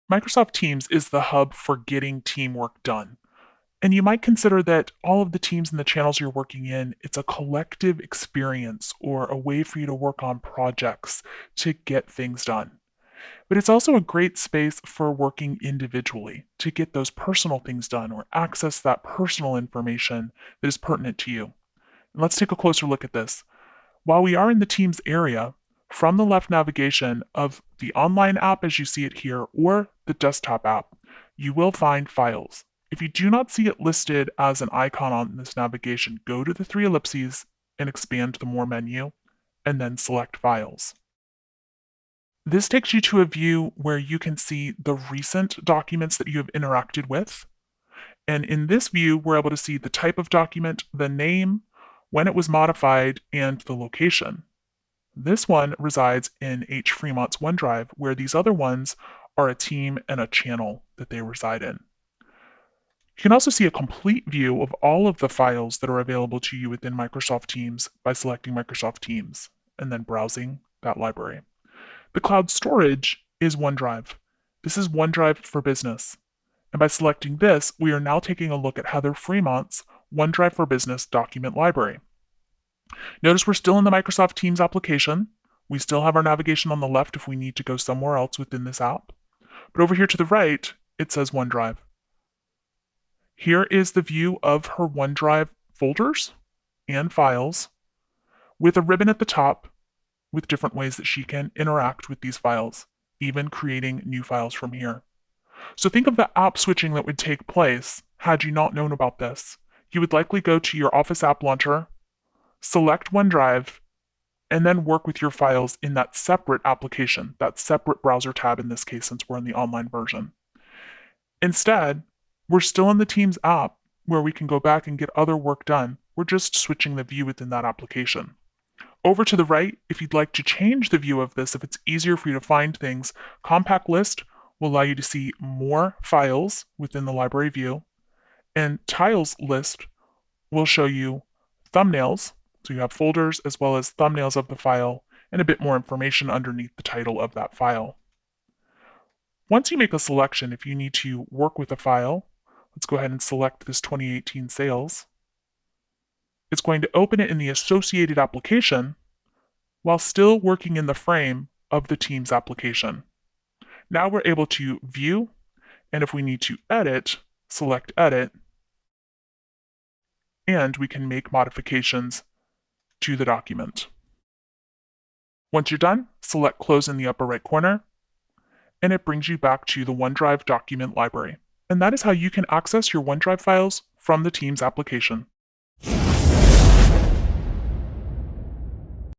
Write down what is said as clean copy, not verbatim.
Microsoft Teams is the hub for getting teamwork done. And you might consider that all of the teams and the channels you're working in, it's a collective experience or a way for you to work on projects to get things done. But it's also a great space for working individually to get those personal things done or access that personal information that is pertinent to you. And let's take a closer look at this. While we are in the Teams area, from the left navigation of the online app as you see it here or the desktop app, you will find files. If you do not see it listed as an icon on this navigation, go to the three ellipses and expand the More menu, and then select Files. This takes you to a view where you can see the recent documents that you have interacted with. And in this view, we're able to see the type of document, the name, when it was modified, and the location. This one resides in H. Fremont's OneDrive, where these other ones are a team and a channel that they reside in. You can also see a complete view of all of the files that are available to you within Microsoft Teams by selecting Microsoft Teams and then browsing that library. The cloud storage is OneDrive. This is OneDrive for Business. And by selecting this, we are now taking a look at Heather Fremont's OneDrive for Business document library. Notice we're still in the Microsoft Teams application. We still have our navigation on the left if we need to go somewhere else within this app. But over here to the right, it says OneDrive. Here is the view of her OneDrive folders and files with a ribbon at the top with different ways that she can interact with these files, even creating new files from here. So think of the app switching that would take place had you not known about this. You would likely go to your Office app launcher, select OneDrive, and then work with your files in that separate application, that separate browser tab in this case since we're in the online version. Instead, we're still in the Teams app where we can go back and get other work done. We're just switching the view within that application. Over to the right, if you'd like to change the view of this, if it's easier for you to find things, Compact List will allow you to see more files within the library view, and Tiles List will show you thumbnails, so you have folders as well as thumbnails of the file and a bit more information underneath the title of that file. Once you make a selection, if you need to work with a file, let's go ahead and select this 2018 sales. It's going to open it in the associated application while still working in the frame of the Teams application. Now we're able to view, and if we need to edit, select Edit, and we can make modifications to the document. Once you're done, select Close in the upper right corner, and it brings you back to the OneDrive document library. And that is how you can access your OneDrive files from the Teams application.